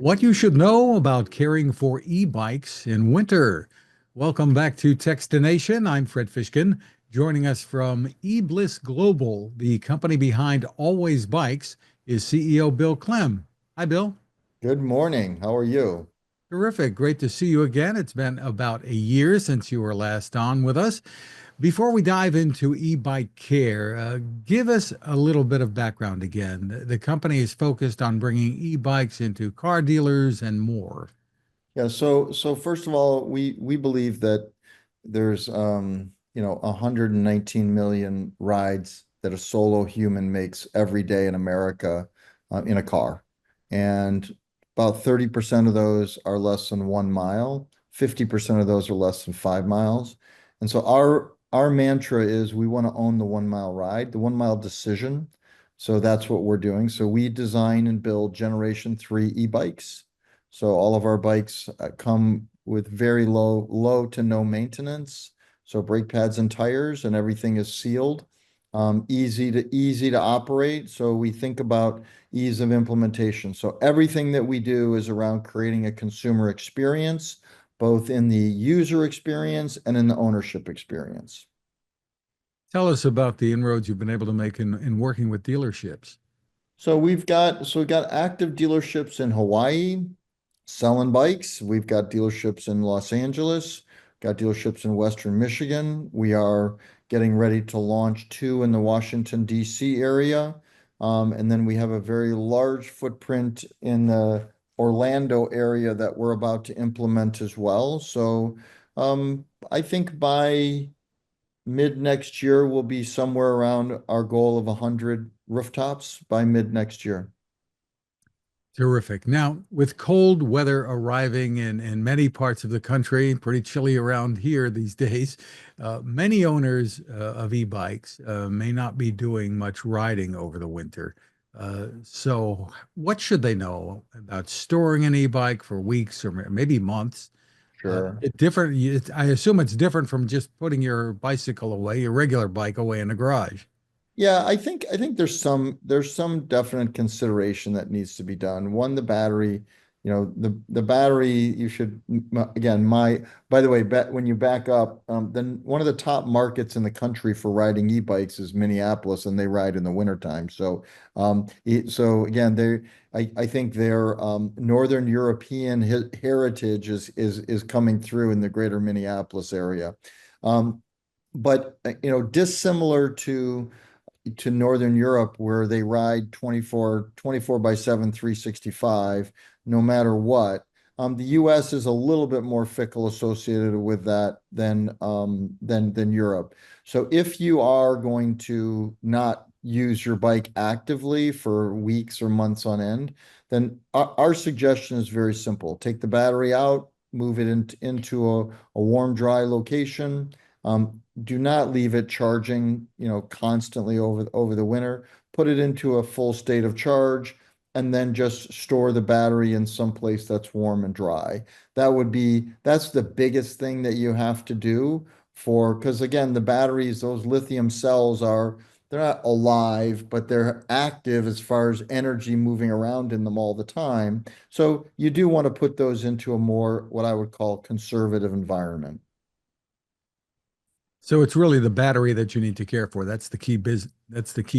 What you should know about caring for e-bikes in winter. Welcome back to Techstination. I'm Fred Fishkin. Joining us from eBliss Global, the company behind Always Bikes, is CEO Bill Klehm. Hi, Bill. Good morning. How are you? Terrific. Great to see you again. It's been about a year since you were last on with us. Before we dive into e-bike care, give us a little bit of background again. The company is focused on bringing e-bikes into car dealers and more. Yeah, so first of all, we believe that there's 119 million rides that a solo human makes every day in America in a car. And about 30% of those are less than 1 mile, 50% of those are less than 5 miles. And so our mantra is we want to own the 1 mile ride, the 1 mile decision. So that's what we're doing. So we design and build Generation 3 e-bikes. So all of our bikes come with very low to no maintenance. So brake pads and tires and everything is sealed, easy to operate. So we think about ease of implementation. So everything that we do is around creating a consumer experience, both in the user experience and in the ownership experience. Tell us about the inroads you've been able to make in working with dealerships. So we've got active dealerships in Hawaii selling bikes. We've got dealerships in Los Angeles, got dealerships in Western Michigan. We are getting ready to launch two in the Washington, D.C. area. And then we have a very large footprint in the Orlando area that we're about to implement as well. So I think by mid next year, we'll be somewhere around our goal of 100 rooftops by mid next year. Terrific. Now, with cold weather arriving in many parts of the country, pretty chilly around here these days, many owners of e-bikes may not be doing much riding over the winter. So, what should they know about storing an e-bike for weeks or maybe months? Sure. I assume it's different from just putting your bicycle away, your regular bike away in the garage. Yeah, I think there's some definite consideration that needs to be done. One, the battery, the battery you should again, my by the way, when you back up, then one of the top markets in the country for riding e-bikes is Minneapolis, and they ride in the wintertime. So again, I think their Northern European heritage is coming through in the greater Minneapolis area. Um, but dissimilar to Northern Europe where they ride 24 by 7, 365, no matter what. The US is a little bit more fickle associated with that than Europe. So if you are going to not use your bike actively for weeks or months on end, then our suggestion is very simple. Take the battery out, move it into a warm, dry location. Do not leave it charging, constantly over the winter. Put it into a full state of charge and then just store the battery in some place that's warm and dry. That's the biggest thing that you have to do because again, the batteries, those lithium cells they're not alive, but they're active as far as energy moving around in them all the time. So you do want to put those into a more, what I would call conservative environment. So it's really the battery that you need to care for. That's the key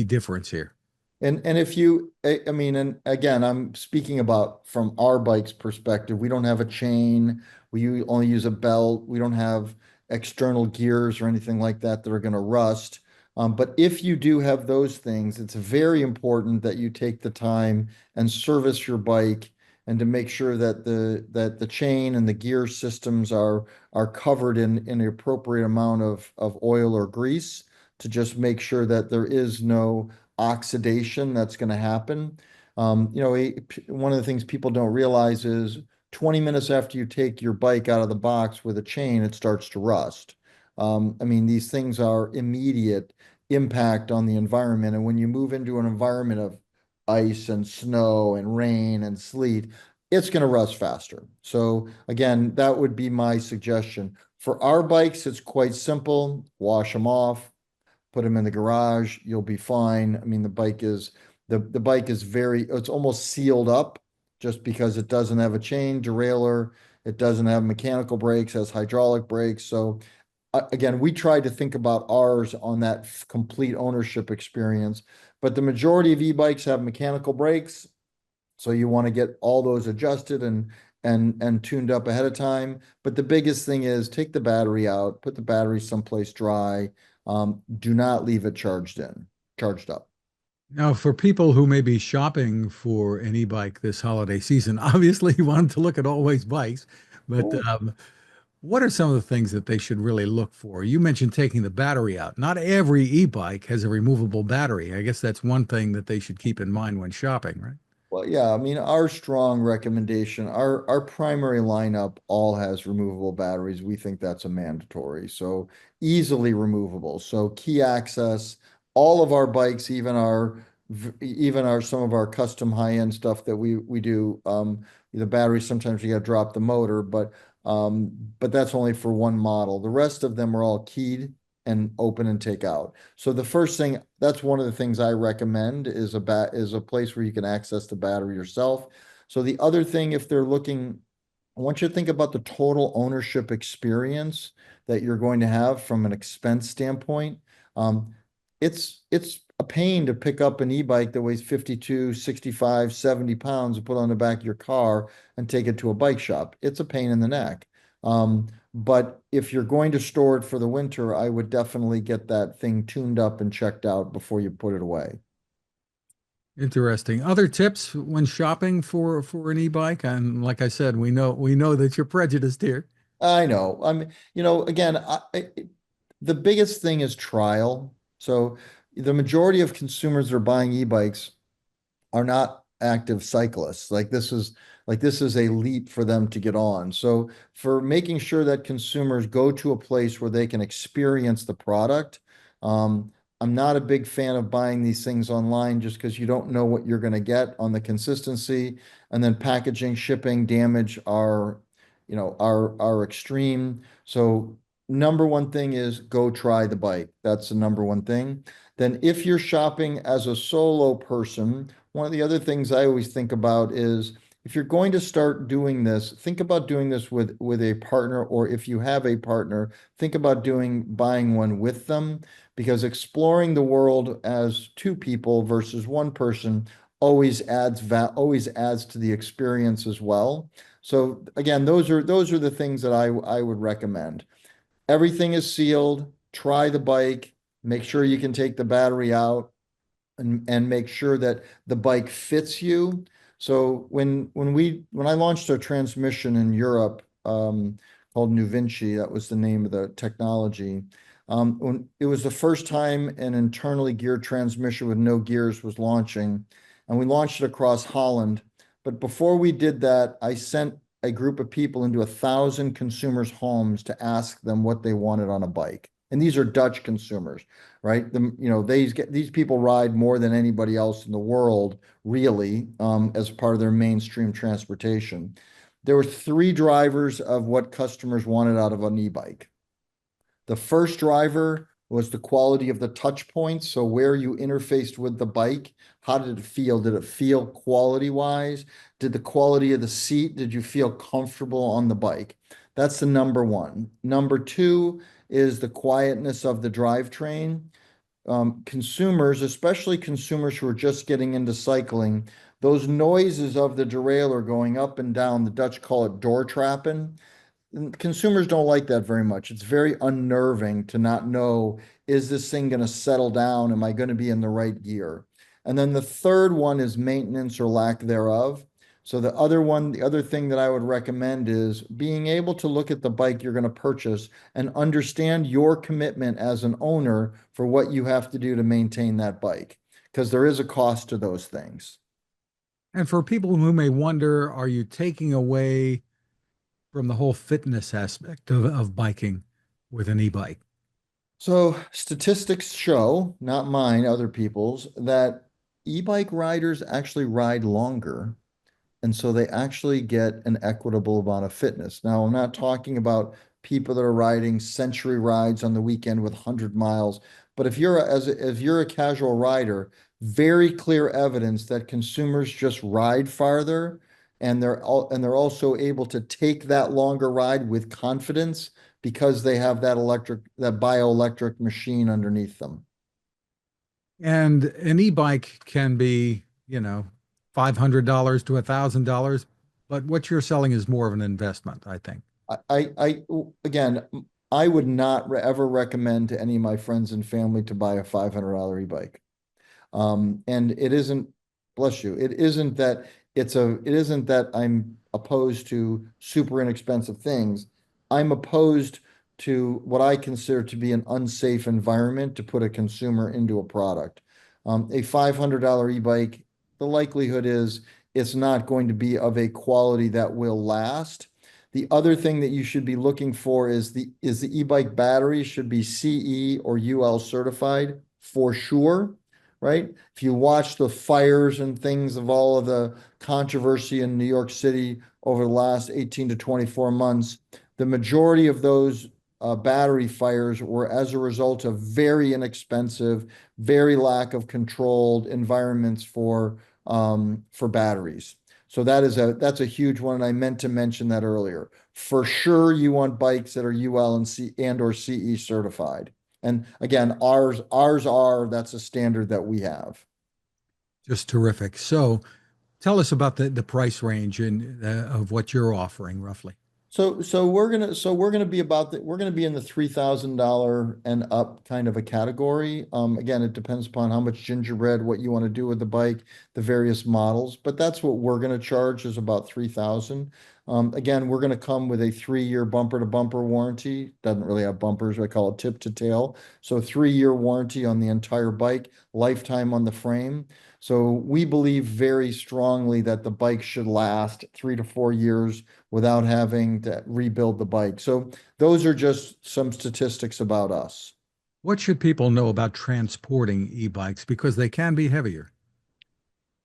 difference here. And if you, I mean, and again, I'm speaking about from our bike's perspective. We don't have a chain. Only use a belt. We don't have external gears or anything like that are going to rust. But if you do have those things, it's very important that you take the time and service your bike and to make sure that the chain and the gear systems are covered in the appropriate amount of oil or grease to just make sure that there is no oxidation that's going to happen. One of the things people don't realize is 20 minutes after you take your bike out of the box with a chain, it starts to rust. I mean, these things are immediate impact on the environment. And when you move into an environment of ice and snow and rain and sleet, it's going to rust faster. So again, that would be my suggestion. For our bikes, it's quite simple. Wash them off, put them in the garage, you'll be fine. I mean, the bike is very, it's almost sealed up. just because it doesn't have a chain derailleur, it doesn't have mechanical brakes, has hydraulic brakes. So again, we tried to think about ours on that complete ownership experience, but the majority of e-bikes have mechanical brakes. So you want to get all those adjusted and tuned up ahead of time. But the biggest thing is take the battery out, put the battery someplace dry. Do not leave it charged up. Now, for people who may be shopping for an e-bike this holiday season, obviously you want them to look at Always Bikes, but Cool. what are some of the things that they should really look for? You mentioned taking the battery out. Not every e-bike has a removable battery. I guess that's one thing that they should keep in mind when shopping, right? Well, yeah, I mean, our strong recommendation, our primary lineup all has removable batteries. We think that's a mandatory, so easily removable. So key access, all of our bikes, even our some of our custom high-end stuff that we do, the battery sometimes you got to drop the motor, but that's only for one model. The rest of them are all keyed and open and take out. So the first thing, that's one of the things I recommend is a place where you can access the battery yourself. So the other thing, if they're looking, I want you to think about the total ownership experience that you're going to have from an expense standpoint. Um, it's a pain to pick up an e-bike that weighs 52, 65, 70 pounds and put on the back of your car and take it to a bike shop. It's a pain in the neck. But if you're going to store it for the winter, I would definitely get that thing tuned up and checked out before you put it away. Interesting. Other tips when shopping for an e-bike? And like I said, we know that you're prejudiced here. I know. I mean, again, the biggest thing is trial. So the majority of consumers that are buying e-bikes are not active cyclists. Like this is a leap for them to get on. So for making sure that consumers go to a place where they can experience the product, I'm not a big fan of buying these things online just because you don't know what you're going to get on the consistency, and then packaging, shipping, damage are extreme. So number one thing is go try the bike. That's the number one thing. Then if you're shopping as a solo person, one of the other things I always think about is if you're going to start doing this, think about doing this with a partner, or if you have a partner, think about buying one with them, because exploring the world as two people versus one person always adds to the experience as well. So again, those are the things that I would recommend. Everything is sealed. Try the bike. Make sure you can take the battery out and make sure that the bike fits you. So when I launched a transmission in Europe, called New Vinci, that was the name of the technology. When it was the first time an internally geared transmission with no gears was launching, and we launched it across Holland. But before we did that, I sent a group of people into 1,000 consumers' homes to ask them what they wanted on a bike. And these are Dutch consumers, right? These people ride more than anybody else in the world, really, as part of their mainstream transportation. There were three drivers of what customers wanted out of an e-bike. The first driver was the quality of the touch points. So where you interfaced with the bike, how did it feel? Did it feel quality wise? Did the quality of the seat, did you feel comfortable on the bike? That's the number one. Number two is the quietness of the drivetrain. Consumers, especially consumers who are just getting into cycling, those noises of the derailleur going up and down, the Dutch call it door trapping. Consumers don't like that very much. It's very unnerving to not know, is this thing going to settle down? Am I going to be in the right gear? And then the third one is maintenance or lack thereof. So the other thing that I would recommend is being able to look at the bike you're going to purchase and understand your commitment as an owner for what you have to do to maintain that bike, because there is a cost to those things. And for people who may wonder, are you taking away from the whole fitness aspect of biking with an e-bike? So statistics show, not mine, other people's, that e-bike riders actually ride longer. And so they actually get an equitable amount of fitness. Now, I'm not talking about people that are riding century rides on the weekend with 100 miles, but if you're a casual rider, very clear evidence that consumers just ride farther and they're also able to take that longer ride with confidence because they have that bioelectric machine underneath them. And an e-bike can be, $500 to $1,000, but what you're selling is more of an investment, I think. Again, I would not ever recommend to any of my friends and family to buy a $500 e-bike. And it isn't, bless you, it isn't that I'm opposed to super inexpensive things. I'm opposed to what I consider to be an unsafe environment to put a consumer into a product. A $500 e-bike, the likelihood is it's not going to be of a quality that will last. The other thing that you should be looking for is the e-bike battery should be CE or UL certified for sure, right? If you watch the fires and things of all of the controversy in New York City over the last 18 to 24 months, the majority of those battery fires were as a result of very inexpensive, very lack of controlled environments for batteries. So that's a huge one, and I meant to mention that earlier. For sure, you want bikes that are UL and or CE certified. And again, that's a standard that we have. Just terrific. So tell us about the price range of what you're offering roughly. We're gonna be in the $3,000 and up kind of a category. Again, it depends upon how much gingerbread, what you want to do with the bike, the various models, but that's what we're gonna charge is about 3,000. Again, we're gonna come with a 3-year bumper to bumper warranty. Doesn't really have bumpers, I call it tip to tail. So 3-year warranty on the entire bike, lifetime on the frame. So we believe very strongly that the bike should last 3 to 4 years without having to rebuild the bike. So those are just some statistics about us. What should people know about transporting e-bikes because they can be heavier?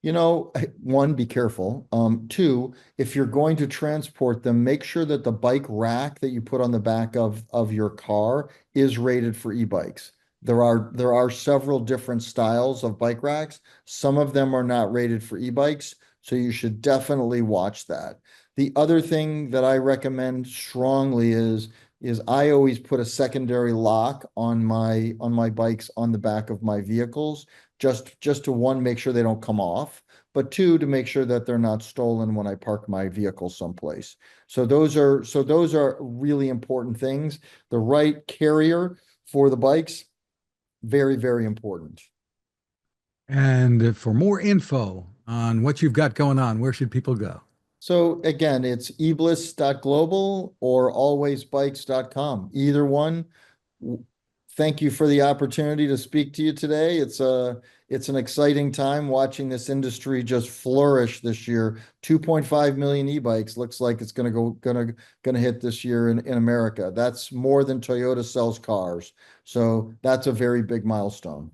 One, be careful. Two, if you're going to transport them, make sure that the bike rack that you put on the back of your car is rated for e-bikes. There are several different styles of bike racks. Some of them are not rated for e-bikes, so you should definitely watch that. The other thing that I recommend strongly is I always put a secondary lock on my bikes on the back of my vehicles just to one, make sure they don't come off, but two, to make sure that they're not stolen when I park my vehicle someplace. So those are really important things. The right carrier for the bikes, very, very important. And for more info on what you've got going on, where should people go? So again, it's ebliss.global or alwaysbikes.com. Either one. Thank you for the opportunity to speak to you today. It's an exciting time watching this industry just flourish this year. 2.5 million e-bikes looks like it's gonna hit this year in America. That's more than Toyota sells cars. So that's a very big milestone.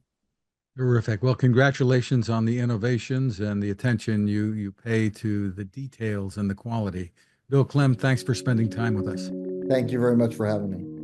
Terrific. Well, congratulations on the innovations and the attention you pay to the details and the quality. Bill Klehm, thanks for spending time with us. Thank you very much for having me.